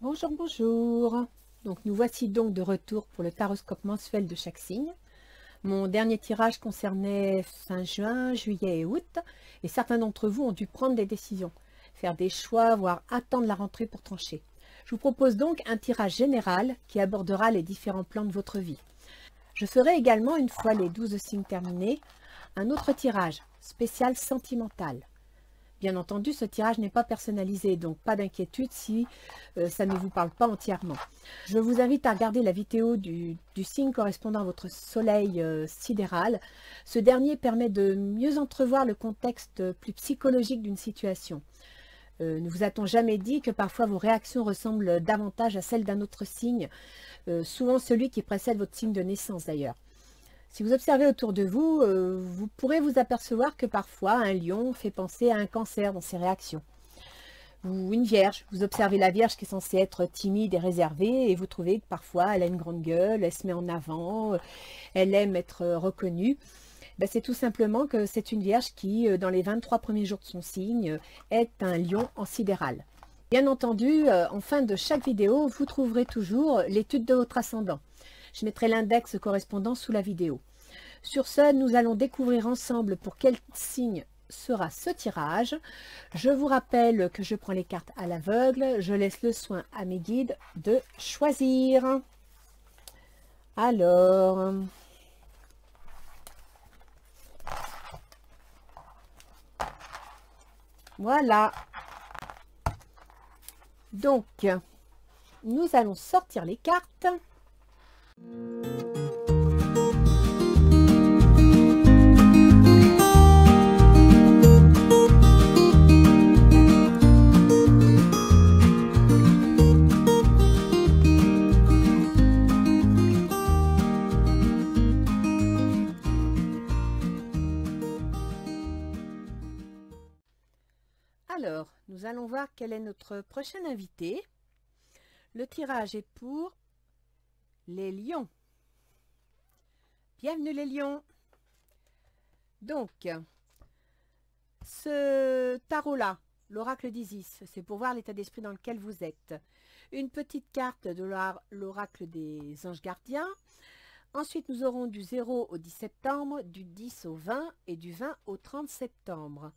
Bonjour, bonjour. Donc nous voici donc de retour pour le taroscope mensuel de chaque signe. Mon dernier tirage concernait fin juin, juillet et août, et certains d'entre vous ont dû prendre des décisions, faire des choix, voire attendre la rentrée pour trancher. Je vous propose donc un tirage général qui abordera les différents plans de votre vie. Je ferai également, une fois les 12 signes terminés, un autre tirage spécial sentimental. Bien entendu, ce tirage n'est pas personnalisé, donc pas d'inquiétude si ça ne vous parle pas entièrement. Je vous invite à regarder la vidéo du signe correspondant à votre soleil sidéral. Ce dernier permet de mieux entrevoir le contexte plus psychologique d'une situation. Ne vous a-t-on jamais dit que parfois vos réactions ressemblent davantage à celles d'un autre signe, souvent celui qui précède votre signe de naissance d'ailleurs. Si vous observez autour de vous, vous pourrez vous apercevoir que parfois un lion fait penser à un cancer dans ses réactions. Ou une vierge, vous observez la vierge qui est censée être timide et réservée et vous trouvez que parfois elle a une grande gueule, elle se met en avant, elle aime être reconnue. C'est tout simplement que c'est une vierge qui, dans les 23 premiers jours de son signe, est un lion en sidéral. Bien entendu, en fin de chaque vidéo, vous trouverez toujours l'étude de votre ascendant. Je mettrai l'index correspondant sous la vidéo. Sur ce, nous allons découvrir ensemble pour quel signe sera ce tirage. Je vous rappelle que je prends les cartes à l'aveugle. Je laisse le soin à mes guides de choisir. Alors, voilà. Donc, nous allons sortir les cartes. Alors, nous allons voir quel est notre prochain invité. Le tirage est pour les lions. Bienvenue les lions. Donc, ce tarot-là, l'oracle d'Isis, c'est pour voir l'état d'esprit dans lequel vous êtes. Une petite carte de l'oracle des anges gardiens. Ensuite, nous aurons du 0 au 10 septembre, du 10 au 20 et du 20 au 30 septembre.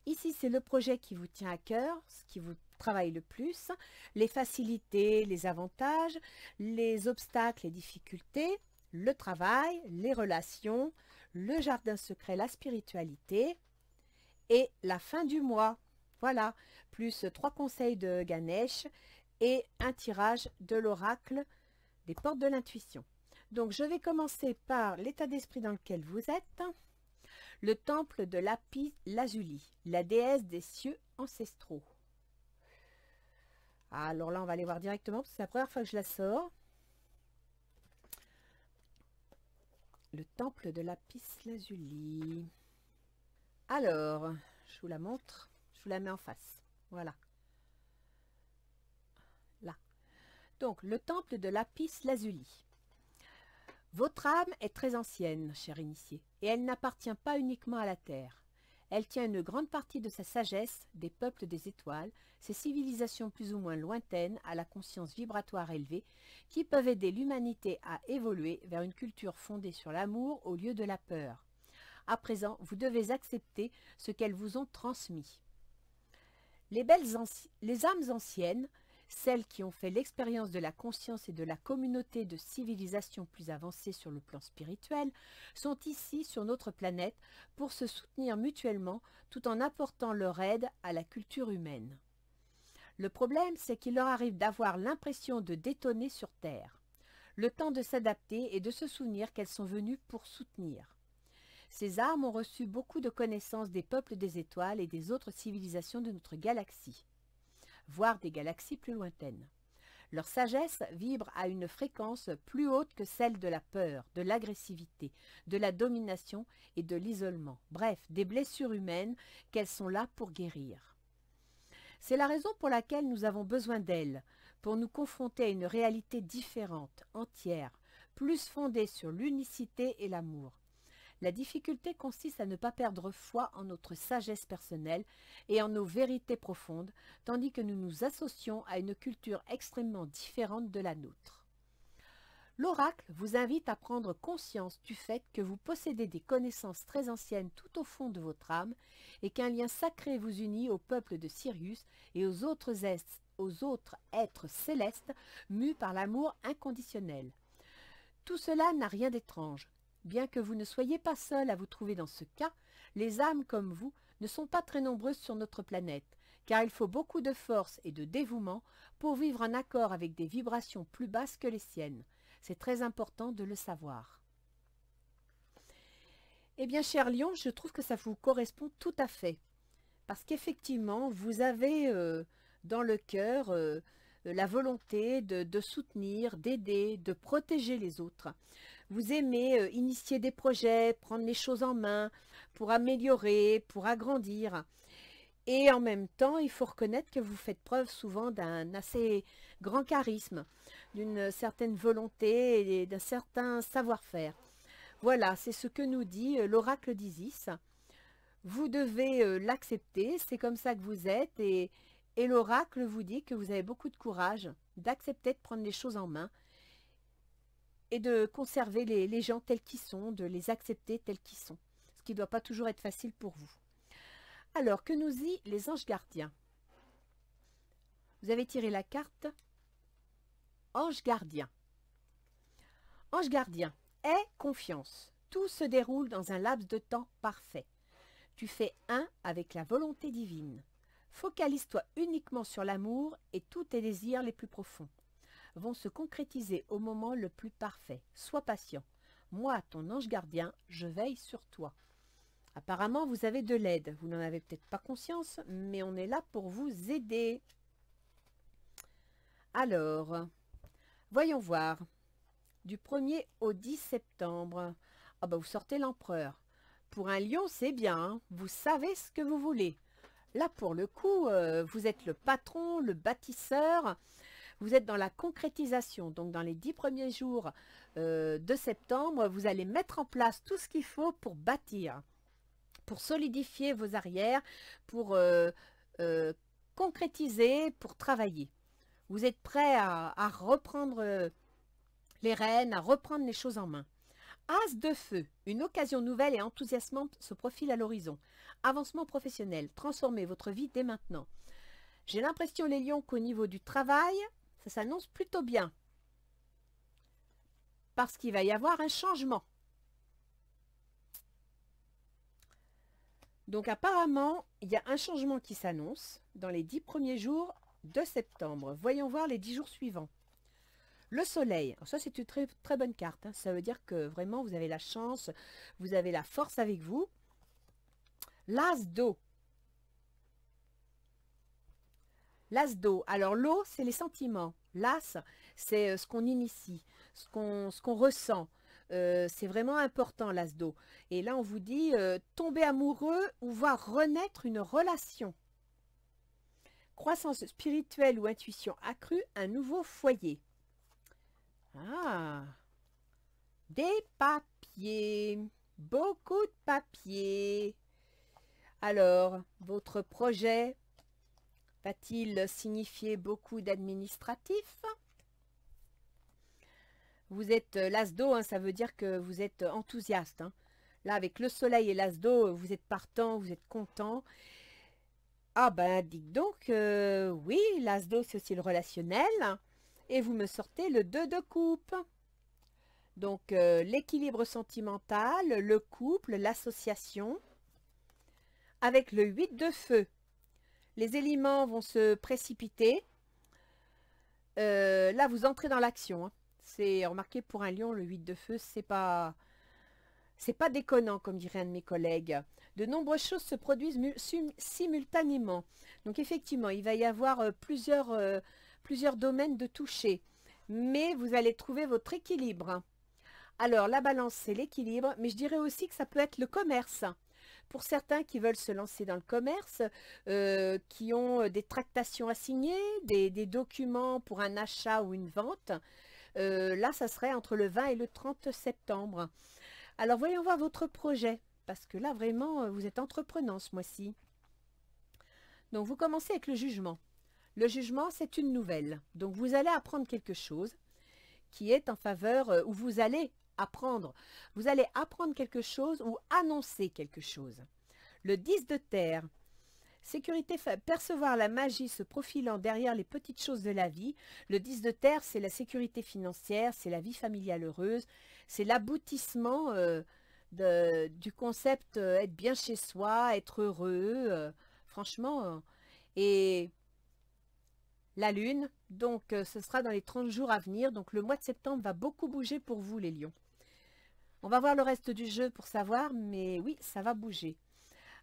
Ici, c'est le projet qui vous tient à cœur, ce qui vous travaille le plus, les facilités, les avantages, les obstacles, les difficultés, le travail, les relations, le jardin secret, la spiritualité et la fin du mois. Voilà, plus 3 conseils de Ganesh et un tirage de l'oracle des portes de l'intuition. Donc, je vais commencer par l'état d'esprit dans lequel vous êtes. Le temple de Lapis Lazuli, la déesse des cieux ancestraux. Alors là, on va aller voir directement, parce que c'est la première fois que je la sors. Le temple de Lapis Lazuli. Alors, je vous la montre, je vous la mets en face. Voilà. Là. Donc, le temple de Lapis Lazuli. Votre âme est très ancienne, cher initié, et elle n'appartient pas uniquement à la Terre. Elle tient une grande partie de sa sagesse des peuples des étoiles, ces civilisations plus ou moins lointaines à la conscience vibratoire élevée, qui peuvent aider l'humanité à évoluer vers une culture fondée sur l'amour au lieu de la peur. À présent, vous devez accepter ce qu'elles vous ont transmis. Les âmes anciennes, celles qui ont fait l'expérience de la conscience et de la communauté de civilisations plus avancées sur le plan spirituel, sont ici sur notre planète pour se soutenir mutuellement tout en apportant leur aide à la culture humaine. Le problème, c'est qu'il leur arrive d'avoir l'impression de détonner sur Terre. Le temps de s'adapter et de se souvenir qu'elles sont venues pour soutenir. Ces âmes ont reçu beaucoup de connaissances des peuples des étoiles et des autres civilisations de notre galaxie, voire des galaxies plus lointaines. Leur sagesse vibre à une fréquence plus haute que celle de la peur, de l'agressivité, de la domination et de l'isolement. Bref, des blessures humaines qu'elles sont là pour guérir. C'est la raison pour laquelle nous avons besoin d'elles, pour nous confronter à une réalité différente, entière, plus fondée sur l'unicité et l'amour. La difficulté consiste à ne pas perdre foi en notre sagesse personnelle et en nos vérités profondes, tandis que nous nous associons à une culture extrêmement différente de la nôtre. L'oracle vous invite à prendre conscience du fait que vous possédez des connaissances très anciennes tout au fond de votre âme et qu'un lien sacré vous unit au peuple de Sirius et aux autres êtres célestes mus par l'amour inconditionnel. Tout cela n'a rien d'étrange. Bien que vous ne soyez pas seul à vous trouver dans ce cas, les âmes comme vous ne sont pas très nombreuses sur notre planète, car il faut beaucoup de force et de dévouement pour vivre en accord avec des vibrations plus basses que les siennes. C'est très important de le savoir. Eh bien, cher Lion, je trouve que ça vous correspond tout à fait. Parce qu'effectivement, vous avez dans le cœur la volonté de soutenir, d'aider, de protéger les autres. Vous aimez initier des projets, prendre les choses en main pour améliorer, pour agrandir. Et en même temps, il faut reconnaître que vous faites preuve souvent d'un assez grand charisme, d'une certaine volonté et d'un certain savoir-faire. Voilà, c'est ce que nous dit l'oracle d'Isis. Vous devez l'accepter, c'est comme ça que vous êtes et l'oracle vous dit que vous avez beaucoup de courage d'accepter de prendre les choses en main et de conserver les gens tels qu'ils sont, de les accepter tels qu'ils sont, ce qui ne doit pas toujours être facile pour vous. Alors, que nous dit les anges gardiens? Vous avez tiré la carte Ange gardien. Ange gardien, aie confiance. Tout se déroule dans un laps de temps parfait. Tu fais un avec la volonté divine. Focalise-toi uniquement sur l'amour et tous tes désirs les plus profonds vont se concrétiser au moment le plus parfait. Sois patient. Moi, ton ange gardien, je veille sur toi. Apparemment, vous avez de l'aide. Vous n'en avez peut-être pas conscience, mais on est là pour vous aider. Alors, voyons voir. Du 1er au 10 septembre. Ah bah, vous sortez l'empereur. Pour un lion, c'est bien. Hein, vous savez ce que vous voulez. Là, pour le coup, vous êtes le patron, le bâtisseur. Vous êtes dans la concrétisation. Donc, dans les 10 premiers jours de septembre, vous allez mettre en place tout ce qu'il faut pour bâtir, pour solidifier vos arrières, pour concrétiser, pour travailler. Vous êtes prêt à reprendre les rênes, à reprendre les choses en main. As de feu, une occasion nouvelle et enthousiasmante se profile à l'horizon. Avancement professionnel, transformez votre vie dès maintenant. J'ai l'impression, les lions, qu'au niveau du travail, ça s'annonce plutôt bien. Parce qu'il va y avoir un changement. Donc apparemment, il y a un changement qui s'annonce dans les 10 premiers jours de septembre. Voyons voir les 10 jours suivants. Le soleil, ça c'est une très, très bonne carte. Hein. Ça veut dire que vraiment vous avez la chance, vous avez la force avec vous. L'as d'eau. L'as d'eau. Alors l'eau, c'est les sentiments. L'as, c'est ce qu'on initie, ce qu'on ressent. C'est vraiment important, l'as d'eau. Et là, on vous dit tomber amoureux ou voir renaître une relation. Croissance spirituelle ou intuition accrue, un nouveau foyer. Ah, des papiers, beaucoup de papiers. Alors, votre projet va-t-il signifier beaucoup d'administratifs? Vous êtes l'as d'eau, hein, ça veut dire que vous êtes enthousiaste. Hein. Là, avec le soleil et l'as d'eau, vous êtes partant, vous êtes content. Ah ben, dites donc, oui, l'as d'eau, c'est aussi le relationnel. Et vous me sortez le 2 de coupe. Donc, l'équilibre sentimental, le couple, l'association. Avec le 8 de feu. Les éléments vont se précipiter. Là, vous entrez dans l'action. Hein. C'est remarqué pour un lion, le 8 de feu, c'est pas déconnant, comme dirait un de mes collègues. De nombreuses choses se produisent simultanément. Donc, effectivement, il va y avoir plusieurs domaines de toucher. Mais vous allez trouver votre équilibre. Alors, la balance, c'est l'équilibre. Mais je dirais aussi que ça peut être le commerce. Pour certains qui veulent se lancer dans le commerce, qui ont des tractations à signer, des documents pour un achat ou une vente, là, ça serait entre le 20 et le 30 septembre. Alors, voyons voir votre projet, parce que là, vraiment, vous êtes entreprenant ce mois-ci. Donc, vous commencez avec le jugement. Le jugement, c'est une nouvelle. Donc, vous allez apprendre quelque chose qui est en faveur, où vous allez apprendre. Vous allez apprendre quelque chose ou annoncer quelque chose. Le 10 de terre, sécurité, percevoir la magie se profilant derrière les petites choses de la vie. Le 10 de terre, c'est la sécurité financière, c'est la vie familiale heureuse, c'est l'aboutissement du concept être bien chez soi, être heureux, franchement. Et la lune, donc ce sera dans les 30 jours à venir. Donc le mois de septembre va beaucoup bouger pour vous les lions. On va voir le reste du jeu pour savoir, mais oui, ça va bouger.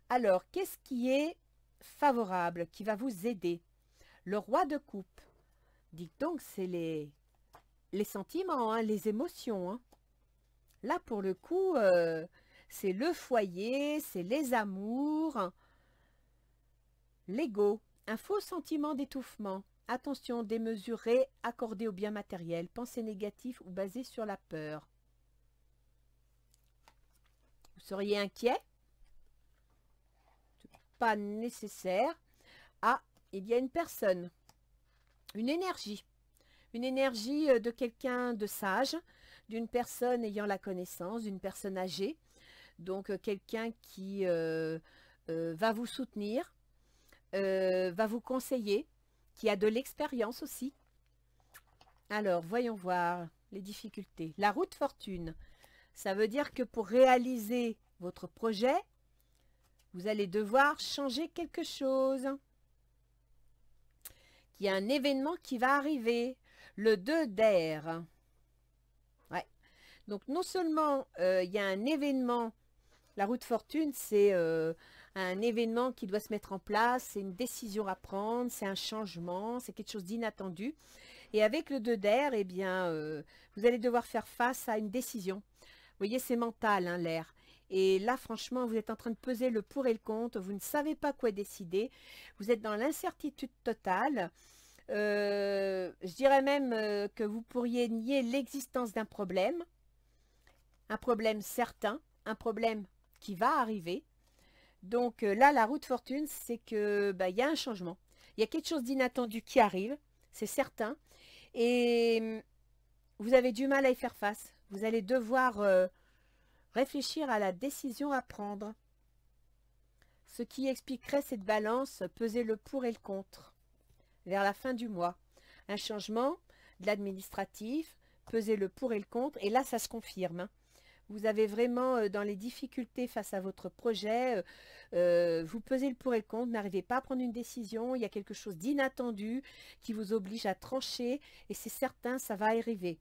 Alors, qu'est-ce qui est favorable, qui va vous aider? Le roi de coupe. Dites donc, c'est les sentiments, hein, les émotions. Hein. Là, pour le coup, c'est le foyer, c'est les amours, l'ego. Un faux sentiment d'étouffement. Attention, démesuré, accordé au bien matériel, pensée négative ou basée sur la peur. Vous seriez inquiet? Pas nécessaire. Ah, il y a une personne, une énergie de quelqu'un de sage, d'une personne ayant la connaissance, d'une personne âgée, donc quelqu'un qui va vous soutenir, va vous conseiller, qui a de l'expérience aussi. Alors, voyons voir les difficultés. La roue de fortune, ça veut dire que pour réaliser votre projet, vous allez devoir changer quelque chose. Il y a un événement qui va arriver. Le 2 d'air. Ouais. Donc, non seulement il y a un événement, la roue de fortune, c'est un événement qui doit se mettre en place, c'est une décision à prendre, c'est un changement, c'est quelque chose d'inattendu. Et avec le 2 d'air, eh bien, vous allez devoir faire face à une décision. Vous voyez, c'est mental, hein, l'air. Et là, franchement, vous êtes en train de peser le pour et le contre. Vous ne savez pas quoi décider. Vous êtes dans l'incertitude totale. Je dirais même que vous pourriez nier l'existence d'un problème. Un problème certain. Un problème qui va arriver. Donc là, la roue de fortune, c'est que il y a un changement. Il y a quelque chose d'inattendu qui arrive. C'est certain. Et vous avez du mal à y faire face. Vous allez devoir réfléchir à la décision à prendre. Ce qui expliquerait cette balance, peser le pour et le contre. Vers la fin du mois. Un changement de l'administratif, peser le pour et le contre. Et là, ça se confirme. Hein. Vous avez vraiment dans les difficultés face à votre projet, vous pesez le pour et le contre, n'arrivez pas à prendre une décision, il y a quelque chose d'inattendu qui vous oblige à trancher et c'est certain, ça va arriver.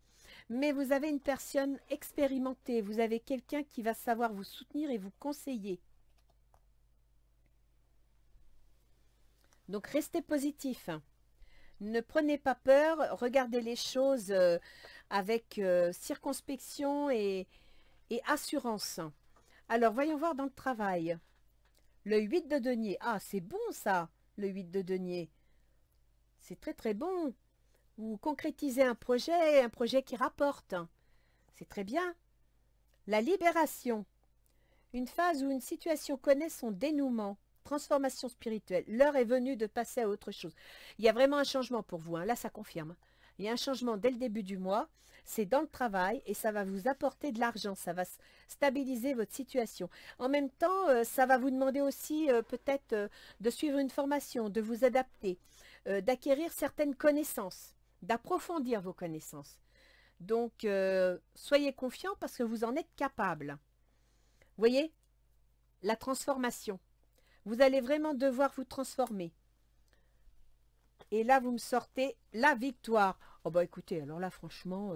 Mais vous avez une personne expérimentée, vous avez quelqu'un qui va savoir vous soutenir et vous conseiller. Donc restez positif. Ne prenez pas peur, regardez les choses avec circonspection et assurance. Alors, voyons voir dans le travail. Le 8 de denier. Ah, c'est bon ça, le 8 de denier. C'est très très bon. Vous concrétisez un projet qui rapporte. C'est très bien. La libération. Une phase où une situation connaît son dénouement. Transformation spirituelle. L'heure est venue de passer à autre chose. Il y a vraiment un changement pour vous. Hein. Là, ça confirme. Il y a un changement dès le début du mois, c'est dans le travail et ça va vous apporter de l'argent, ça va stabiliser votre situation. En même temps, ça va vous demander aussi peut-être de suivre une formation, de vous adapter, d'acquérir certaines connaissances, d'approfondir vos connaissances. Donc, soyez confiants parce que vous en êtes capable. Vous voyez, la transformation. Vous allez vraiment devoir vous transformer. Et là, vous me sortez la victoire. Oh bah écoutez, alors là, franchement,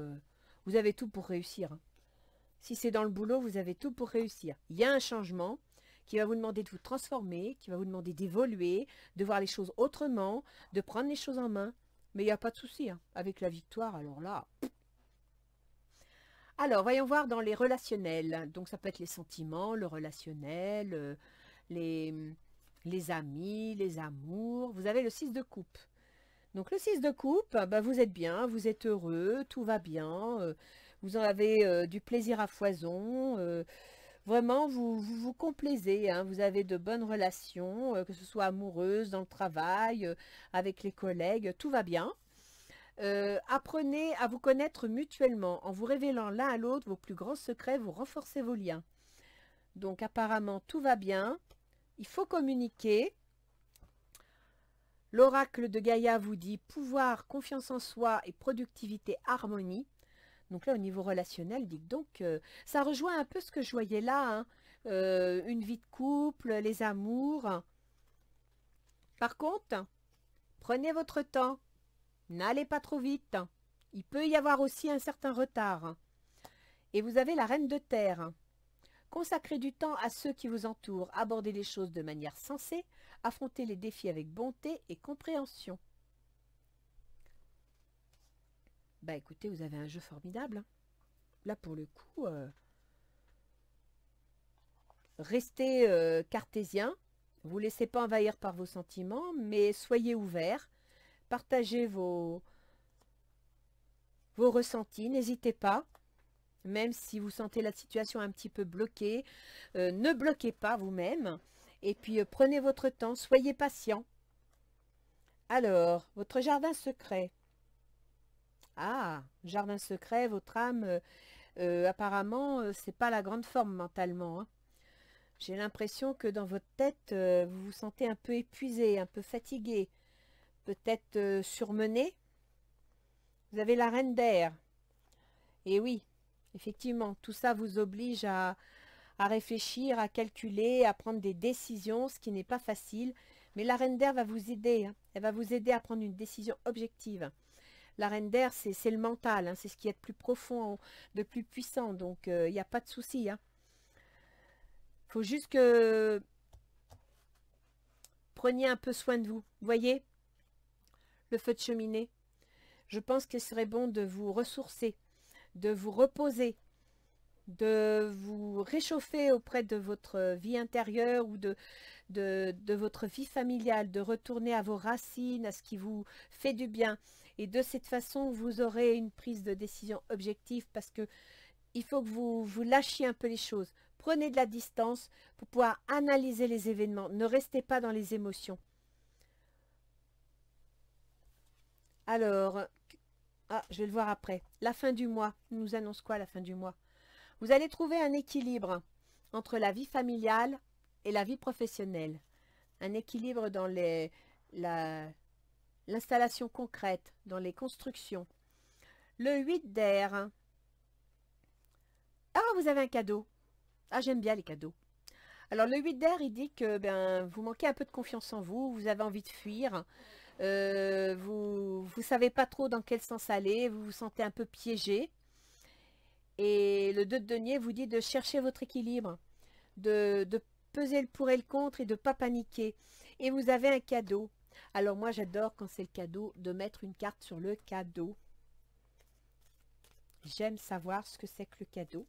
vous avez tout pour réussir. Hein. Si c'est dans le boulot, vous avez tout pour réussir. Il y a un changement qui va vous demander de vous transformer, qui va vous demander d'évoluer, de voir les choses autrement, de prendre les choses en main. Mais il n'y a pas de souci. Hein. Avec la victoire, alors là... Alors, voyons voir dans les relationnels. Donc, ça peut être les sentiments, le relationnel, les amis, les amours. Vous avez le 6 de coupe. Donc le 6 de coupe, bah, vous êtes bien, vous êtes heureux, tout va bien, Vous en avez du plaisir à foison. Vraiment, vous complaisez, hein. Vous avez de bonnes relations, que ce soit amoureuses, dans le travail, avec les collègues, tout va bien. Apprenez à vous connaître mutuellement. En vous révélant l'un à l'autre vos plus grands secrets, vous renforcez vos liens. Donc apparemment, tout va bien. Il faut communiquer. L'oracle de Gaïa vous dit pouvoir, confiance en soi et productivité, harmonie. Donc là, au niveau relationnel, dites donc, ça rejoint un peu ce que je voyais là, hein. Une vie de couple, les amours. Par contre, prenez votre temps. N'allez pas trop vite. Il peut y avoir aussi un certain retard. Et vous avez la reine de terre. Consacrez du temps à ceux qui vous entourent. Abordez les choses de manière sensée. Affrontez les défis avec bonté et compréhension. Bah écoutez, vous avez un jeu formidable, hein. Là, pour le coup, restez cartésien. Vous ne laissez pas envahir par vos sentiments, mais soyez ouverts. Partagez vos ressentis. N'hésitez pas. Même si vous sentez la situation un petit peu bloquée, ne bloquez pas vous-même. Et puis, prenez votre temps. Soyez patient. Alors, votre jardin secret. Ah, jardin secret, votre âme, apparemment, c'est pas la grande forme mentalement, hein. J'ai l'impression que dans votre tête, vous vous sentez un peu épuisé, un peu fatigué, peut-être surmené. Vous avez la reine d'air. Et oui, effectivement, tout ça vous oblige à réfléchir, à calculer, à prendre des décisions, ce qui n'est pas facile. Mais la reine d'air va vous aider, hein. Elle va vous aider à prendre une décision objective. La reine d'air, c'est le mental, hein. C'est ce qui est de plus profond, de plus puissant. Donc, il n'y a pas de souci, hein. Faut juste que preniez un peu soin de vous. Vous voyez, le feu de cheminée. Je pense qu'il serait bon de vous ressourcer, de vous reposer, de vous réchauffer auprès de votre vie intérieure ou de votre vie familiale, de retourner à vos racines, à ce qui vous fait du bien. Et de cette façon, vous aurez une prise de décision objective parce que il faut que vous lâchiez un peu les choses. Prenez de la distance pour pouvoir analyser les événements. Ne restez pas dans les émotions. Alors, je vais le voir après. La fin du mois, nous annonce quoi la fin du mois? Vous allez trouver un équilibre entre la vie familiale et la vie professionnelle. Un équilibre dans l'installation concrète, dans les constructions. Le 8 d'air. Ah, vous avez un cadeau. Ah, j'aime bien les cadeaux. Alors, le 8 d'air, il dit que vous manquez un peu de confiance en vous, vous avez envie de fuir, vous ne savez pas trop dans quel sens aller, vous vous sentez un peu piégé. Et le 2 de denier vous dit de chercher votre équilibre, de peser le pour et le contre et de ne pas paniquer. Et vous avez un cadeau. Alors moi, j'adore quand c'est le cadeau de mettre une carte sur le cadeau. J'aime savoir ce que c'est que le cadeau.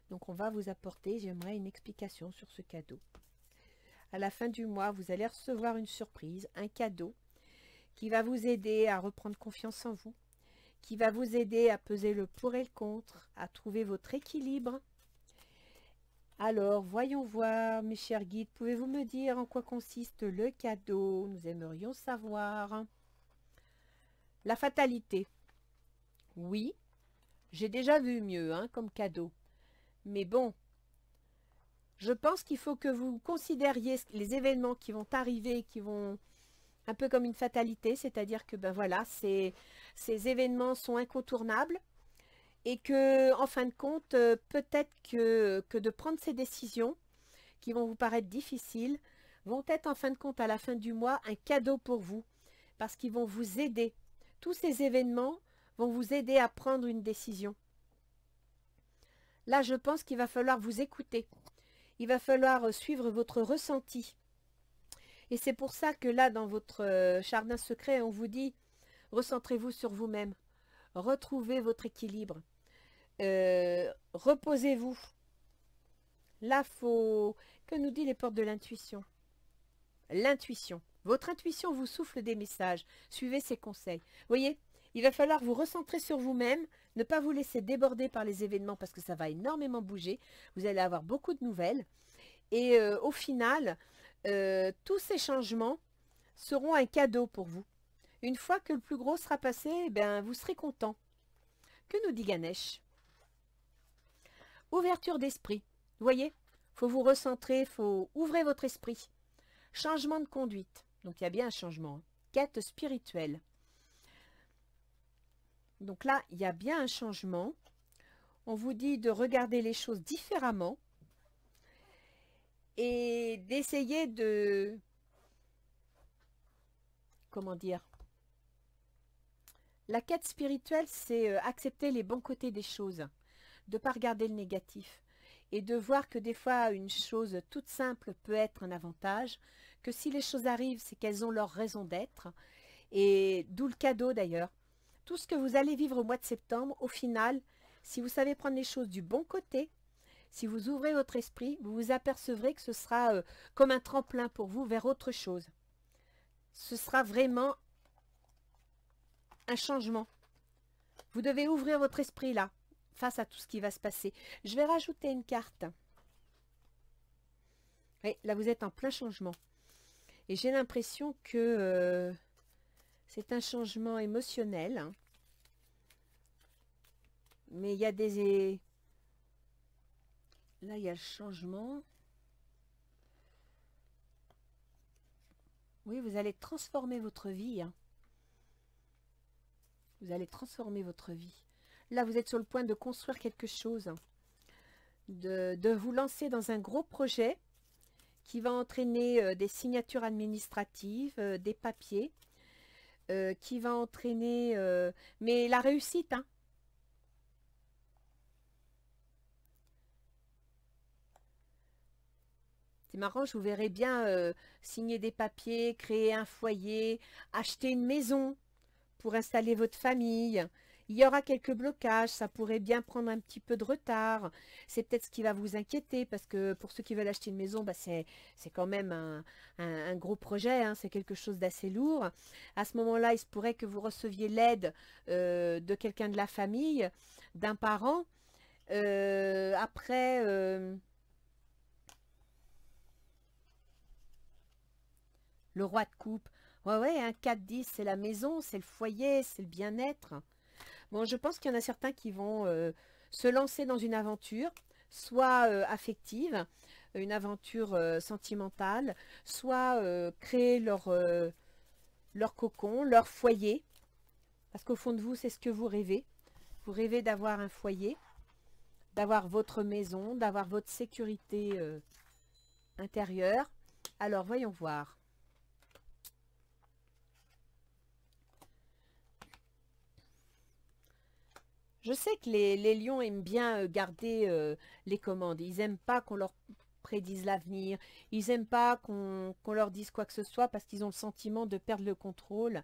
Donc, on va vous apporter, j'aimerais une explication sur ce cadeau. À la fin du mois, vous allez recevoir une surprise, un cadeau qui va vous aider à reprendre confiance en vous, qui va vous aider à peser le pour et le contre, à trouver votre équilibre. Alors, voyons voir, mes chers guides, pouvez-vous me dire en quoi consiste le cadeau? Nous aimerions savoir. La fatalité. Oui, j'ai déjà vu mieux, hein, comme cadeau. Mais bon, je pense qu'il faut que vous considériez les événements qui vont arriver, qui vont un peu comme une fatalité, c'est-à-dire que voilà, ces événements sont incontournables et que, en fin de compte, peut-être que de prendre ces décisions qui vont vous paraître difficiles vont être en fin de compte à la fin du mois un cadeau pour vous parce qu'ils vont vous aider. Tous ces événements vont vous aider à prendre une décision. Là, je pense qu'il va falloir vous écouter. Il va falloir suivre votre ressenti. Et c'est pour ça que là, dans votre jardin secret, on vous dit, recentrez-vous sur vous-même. Retrouvez votre équilibre. Reposez-vous. Là, que nous dit les portes de l'intuition? L'intuition. Votre intuition vous souffle des messages. Suivez ses conseils. Vous voyez, Il va falloir vous recentrer sur vous-même, ne pas vous laisser déborder par les événements parce que ça va énormément bouger. Vous allez avoir beaucoup de nouvelles. Et au final, tous ces changements seront un cadeau pour vous. Une fois que le plus gros sera passé, eh bien, vous serez content. Que nous dit Ganesh? Ouverture d'esprit. Vous voyez, il faut vous recentrer, il faut ouvrir votre esprit. Changement de conduite. Donc il y a bien un changement. Quête spirituelle. Donc là, il y a bien un changement. On vous dit de regarder les choses différemment et d'essayer de... Comment dire? La quête spirituelle, c'est accepter les bons côtés des choses, de ne pas regarder le négatif et de voir que des fois, une chose toute simple peut être un avantage, que si les choses arrivent, c'est qu'elles ont leur raison d'être, et d'où le cadeau d'ailleurs. Tout ce que vous allez vivre au mois de septembre, au final, si vous savez prendre les choses du bon côté, si vous ouvrez votre esprit, vous vous apercevrez que ce sera comme un tremplin pour vous vers autre chose. Ce sera vraiment un changement. Vous devez ouvrir votre esprit là, face à tout ce qui va se passer. Je vais rajouter une carte. Oui, là, vous êtes en plein changement. Et j'ai l'impression que c'est un changement émotionnel. Hein. Mais il y a des... Là, il y a le changement. Oui, vous allez transformer votre vie. Hein. Vous allez transformer votre vie. Là, vous êtes sur le point de construire quelque chose. Hein. De vous lancer dans un gros projet qui va entraîner des signatures administratives, des papiers, qui va entraîner... mais la réussite, hein. C'est marrant, je vous verrai bien signer des papiers, créer un foyer, acheter une maison pour installer votre famille. Il y aura quelques blocages, ça pourrait bien prendre un petit peu de retard. C'est peut-être ce qui va vous inquiéter parce que pour ceux qui veulent acheter une maison, bah c'est quand même un gros projet, hein, c'est quelque chose d'assez lourd. À ce moment-là, il se pourrait que vous receviez l'aide de quelqu'un de la famille, d'un parent. Après... le roi de coupe. Ouais, ouais, un 4-10, c'est la maison, c'est le foyer, c'est le bien-être. Bon, je pense qu'il y en a certains qui vont se lancer dans une aventure, soit affective, une aventure sentimentale, soit créer leur cocon, leur foyer. Parce qu'au fond de vous, c'est ce que vous rêvez. Vous rêvez d'avoir un foyer, d'avoir votre maison, d'avoir votre sécurité intérieure. Alors, voyons voir. Je sais que les lions aiment bien garder les commandes. Ils n'aiment pas qu'on leur prédise l'avenir. Ils n'aiment pas qu'on leur dise quoi que ce soit parce qu'ils ont le sentiment de perdre le contrôle.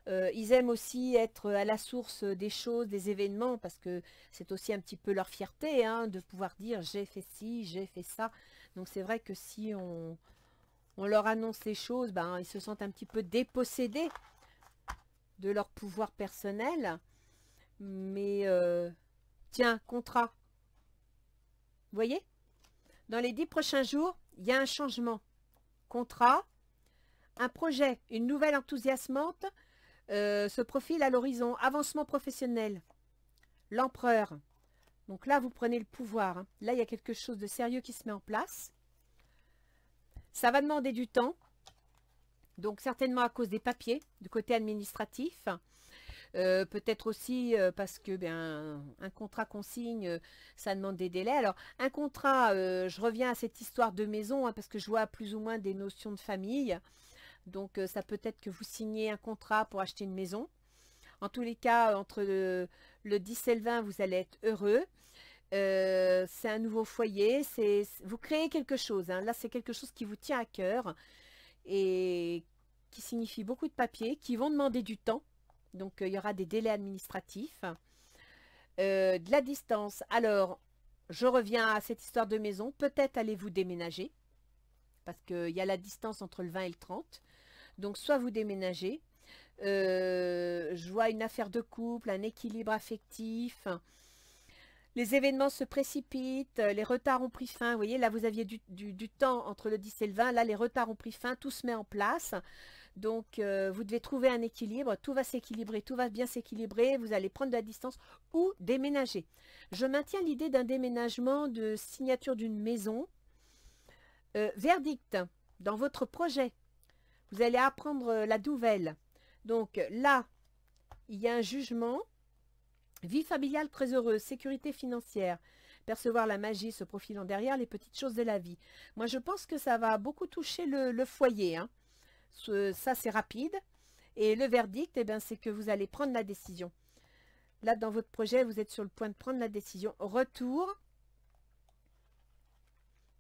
Ils aiment aussi être à la source des choses, des événements, parce que c'est aussi un petit peu leur fierté hein, de pouvoir dire j'ai fait ci, j'ai fait ça. Donc c'est vrai que si on leur annonce les choses, ben, ils se sentent un petit peu dépossédés de leur pouvoir personnel. Mais tiens, contrat. Vous voyez? Dans les 10 prochains jours, il y a un changement. Contrat, un projet, une nouvelle enthousiasmante se profile à l'horizon. Avancement professionnel. L'empereur. Donc là, vous prenez le pouvoir. Hein. Là, il y a quelque chose de sérieux qui se met en place. Ça va demander du temps. Donc certainement à cause des papiers, du côté administratif. Peut-être aussi parce que un contrat qu'on signe, ça demande des délais. Alors, un contrat, je reviens à cette histoire de maison, hein, parce que je vois plus ou moins des notions de famille. Donc, ça peut être que vous signez un contrat pour acheter une maison. En tous les cas, entre le 10 et le 20, vous allez être heureux. C'est un nouveau foyer. Vous créez quelque chose. Hein. Là, c'est quelque chose qui vous tient à cœur et qui signifie beaucoup de papiers, qui vont demander du temps. Donc, il y aura des délais administratifs. De la distance. Alors, je reviens à cette histoire de maison. Peut-être allez-vous déménager. Parce qu'il y a la distance entre le 20 et le 30. Donc, soit vous déménagez. Je vois voit une affaire de couple, un équilibre affectif. Les événements se précipitent, les retards ont pris fin. Vous voyez, là, vous aviez du temps entre le 10 et le 20. Là, les retards ont pris fin, tout se met en place. Donc, vous devez trouver un équilibre. Tout va s'équilibrer, tout va bien s'équilibrer. Vous allez prendre de la distance ou déménager. Je maintiens l'idée d'un déménagement, de signature d'une maison. Verdict, dans votre projet, vous allez apprendre la nouvelle. Donc, là, il y a un jugement. Vie familiale très heureuse, sécurité financière, percevoir la magie se profilant derrière les petites choses de la vie. Moi, je pense que ça va beaucoup toucher le foyer. Hein. Ça, c'est rapide. Et le verdict, eh bien, c'est que vous allez prendre la décision. Là, dans votre projet, vous êtes sur le point de prendre la décision. Retour.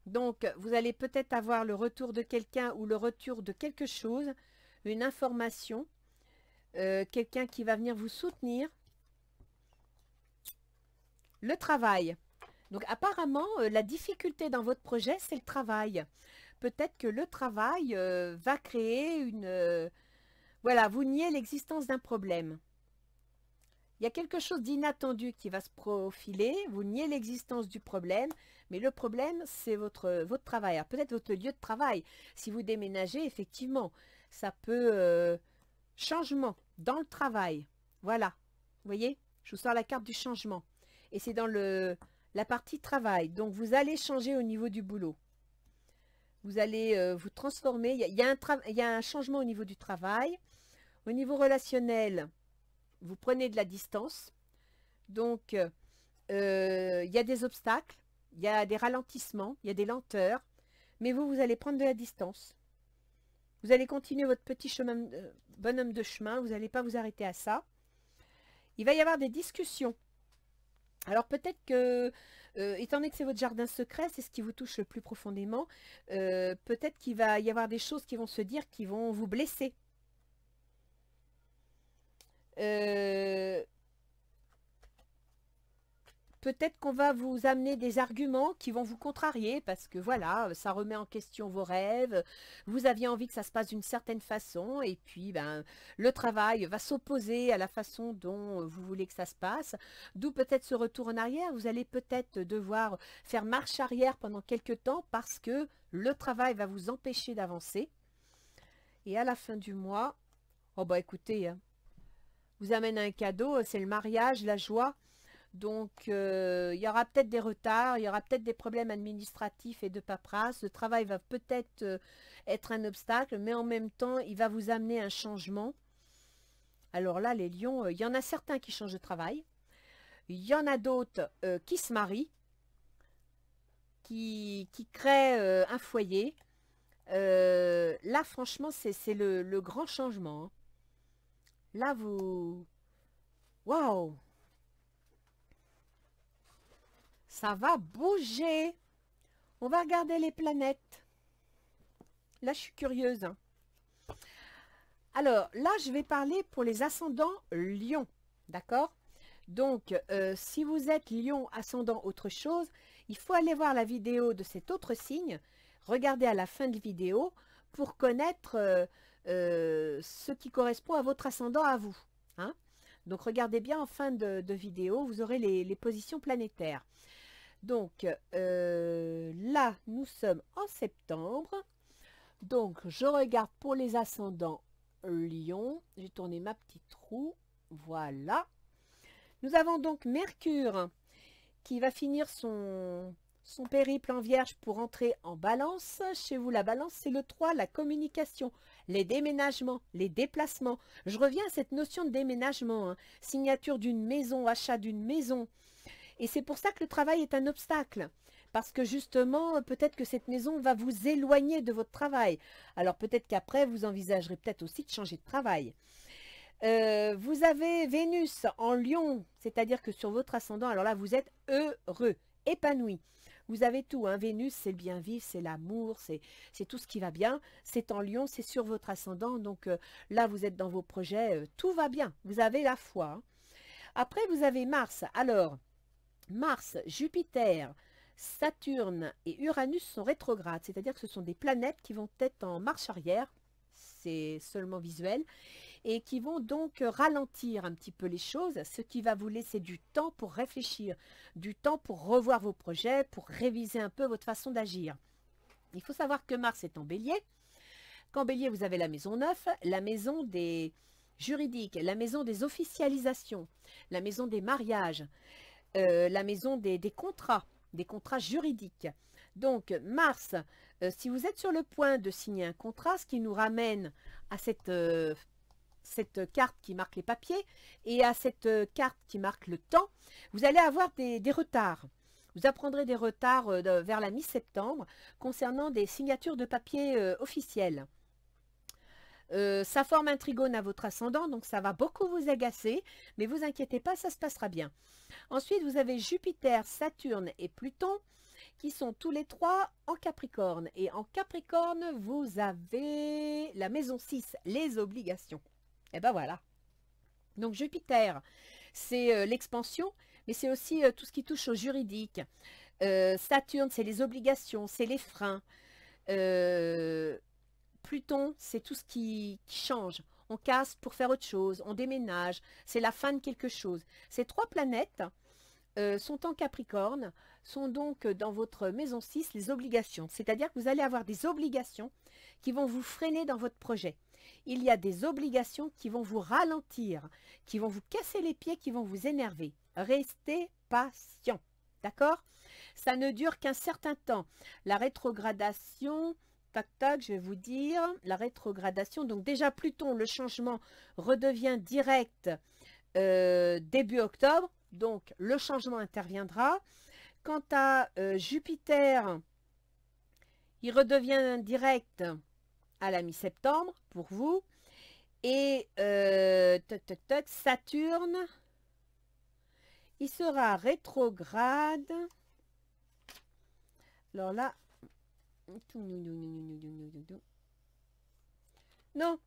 Donc, vous allez peut-être avoir le retour de quelqu'un ou le retour de quelque chose, une information, quelqu'un qui va venir vous soutenir. Le travail. Donc apparemment, la difficulté dans votre projet, c'est le travail. Peut-être que le travail va créer une... voilà, vous niez l'existence d'un problème. Il y a quelque chose d'inattendu qui va se profiler, vous niez l'existence du problème, mais le problème, c'est votre travail. Peut-être votre lieu de travail. Si vous déménagez, effectivement, ça peut... changement dans le travail. Voilà, vous voyez, je vous sors la carte du changement. Et c'est dans la partie travail. Donc, vous allez changer au niveau du boulot. Vous allez vous transformer. Il y a un changement au niveau du travail. Au niveau relationnel, vous prenez de la distance. Donc, il y a des obstacles. Il y a des ralentissements. Il y a des lenteurs. Mais vous allez prendre de la distance. Vous allez continuer votre petit chemin, bonhomme de chemin. Vous n'allez pas vous arrêter à ça. Il va y avoir des discussions. Alors peut-être que, étant donné que c'est votre jardin secret, c'est ce qui vous touche le plus profondément, peut-être qu'il va y avoir des choses qui vont se dire qui vont vous blesser. Peut-être qu'on va vous amener des arguments qui vont vous contrarier parce que voilà, ça remet en question vos rêves. Vous aviez envie que ça se passe d'une certaine façon et puis ben, le travail va s'opposer à la façon dont vous voulez que ça se passe. D'où peut-être ce retour en arrière. Vous allez peut-être devoir faire marche arrière pendant quelques temps parce que le travail va vous empêcher d'avancer. Et à la fin du mois, oh bah écoutez, hein, vous amène un cadeau, c'est le mariage, la joie. Donc, il y aura peut-être des retards, il y aura peut-être des problèmes administratifs et de paperasse. Le travail va peut-être être un obstacle, mais en même temps, il va vous amener un changement. Alors là, les lions, il y en a certains qui changent de travail. Il y en a d'autres qui se marient, qui créent un foyer. Là, franchement, c'est le grand changement. Hein. Là, vous... Waouh! Ça va bouger. On va regarder les planètes. Là, je suis curieuse. Hein. Alors, là, je vais parler pour les ascendants Lion. D'accord? Donc, si vous êtes Lion, ascendant autre chose, il faut aller voir la vidéo de cet autre signe. Regardez à la fin de la vidéo pour connaître ce qui correspond à votre ascendant à vous. Hein? Donc, regardez bien en fin de vidéo, vous aurez les positions planétaires. Donc, là, nous sommes en septembre. Donc, je regarde pour les ascendants Lion. J'ai tourné ma petite roue. Voilà. Nous avons donc Mercure qui va finir son périple en Vierge pour entrer en Balance. Chez vous, la Balance, c'est le 3, la communication, les déménagements, les déplacements. Je reviens à cette notion de déménagement. Hein. Signature d'une maison, achat d'une maison. Et c'est pour ça que le travail est un obstacle. Parce que justement, peut-être que cette maison va vous éloigner de votre travail. Alors peut-être qu'après, vous envisagerez peut-être aussi de changer de travail. Vous avez Vénus en Lion, c'est-à-dire que sur votre ascendant, alors là, vous êtes heureux, épanoui. Vous avez tout, hein. Vénus, c'est le bien vivre, c'est l'amour, c'est tout ce qui va bien. C'est en Lion, c'est sur votre ascendant. Donc là, vous êtes dans vos projets, tout va bien. Vous avez la foi. Hein. Après, vous avez Mars. Alors... Mars, Jupiter, Saturne et Uranus sont rétrogrades, c'est-à-dire que ce sont des planètes qui vont être en marche arrière, c'est seulement visuel, et qui vont donc ralentir un petit peu les choses, ce qui va vous laisser du temps pour réfléchir, du temps pour revoir vos projets, pour réviser un peu votre façon d'agir. Il faut savoir que Mars est en Bélier. Qu'en Bélier, vous avez la maison 9, la maison des juridiques, la maison des officialisations, la maison des mariages, la maison des contrats juridiques. Donc, Mars, si vous êtes sur le point de signer un contrat, ce qui nous ramène à cette carte qui marque les papiers et à cette carte qui marque le temps, vous allez avoir des retards. Vous apprendrez des retards vers la mi-septembre concernant des signatures de papier officielles. Ça forme un trigone à votre ascendant, donc ça va beaucoup vous agacer, mais vous inquiétez pas, ça se passera bien. Ensuite, vous avez Jupiter, Saturne et Pluton qui sont tous les trois en Capricorne. Et en Capricorne, vous avez la maison 6, les obligations. Et ben voilà. Donc Jupiter, c'est l'expansion, mais c'est aussi tout ce qui touche au juridique. Saturne, c'est les obligations, c'est les freins. Pluton, c'est tout ce qui change. On casse pour faire autre chose, on déménage, c'est la fin de quelque chose. Ces trois planètes sont en Capricorne, sont donc dans votre maison 6 les obligations. C'est-à-dire que vous allez avoir des obligations qui vont vous freiner dans votre projet. Il y a des obligations qui vont vous ralentir, qui vont vous casser les pieds, qui vont vous énerver. Restez patient, d'accord? Ça ne dure qu'un certain temps. La rétrogradation... Tac, tac, je vais vous dire, la rétrogradation. Donc déjà, Pluton, le changement redevient direct début octobre. Donc, le changement interviendra. Quant à Jupiter, il redevient direct à la mi-septembre pour vous. Et tac, tac, tac, Saturne, il sera rétrograde. Alors là, non,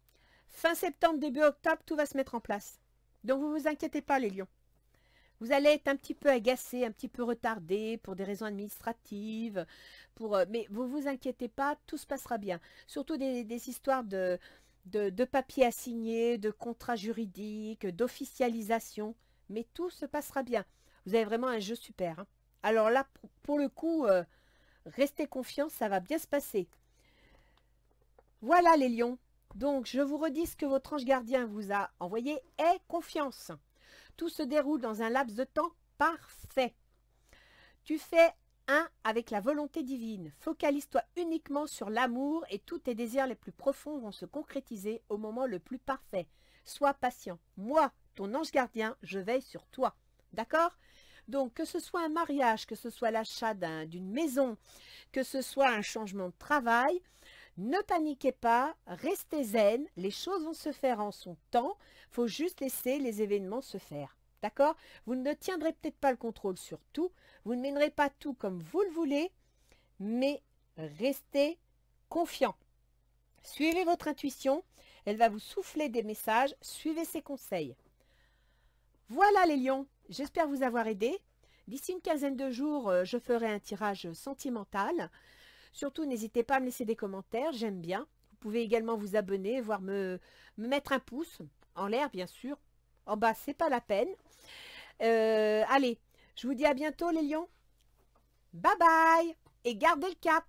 fin septembre, début octobre, tout va se mettre en place. Donc, vous ne vous inquiétez pas, les lions. Vous allez être un petit peu agacé, un petit peu retardé pour des raisons administratives. Mais vous ne vous inquiétez pas, tout se passera bien. Surtout des histoires de papiers à signer, de contrats juridiques, d'officialisation. Mais tout se passera bien. Vous avez vraiment un jeu super. Hein. Alors là, pour le coup... restez confiants, ça va bien se passer. Voilà les lions. Donc, je vous redis ce que votre ange gardien vous a envoyé. Aie confiance. Tout se déroule dans un laps de temps parfait. Tu fais un avec la volonté divine. Focalise-toi uniquement sur l'amour et tous tes désirs les plus profonds vont se concrétiser au moment le plus parfait. Sois patient. Moi, ton ange gardien, je veille sur toi. D'accord ? Donc, que ce soit un mariage, que ce soit l'achat d'une maison, que ce soit un changement de travail, ne paniquez pas, restez zen, les choses vont se faire en son temps, il faut juste laisser les événements se faire. D'accord? Vous ne tiendrez peut-être pas le contrôle sur tout, vous ne mènerez pas tout comme vous le voulez, mais restez confiant. Suivez votre intuition, elle va vous souffler des messages, suivez ses conseils. Voilà les lions, j'espère vous avoir aidé. D'ici une quinzaine de jours, je ferai un tirage sentimental. Surtout, n'hésitez pas à me laisser des commentaires, j'aime bien. Vous pouvez également vous abonner, voire me mettre un pouce, en l'air bien sûr. En bas, c'est pas la peine. Allez, je vous dis à bientôt les lions. Bye bye et gardez le cap.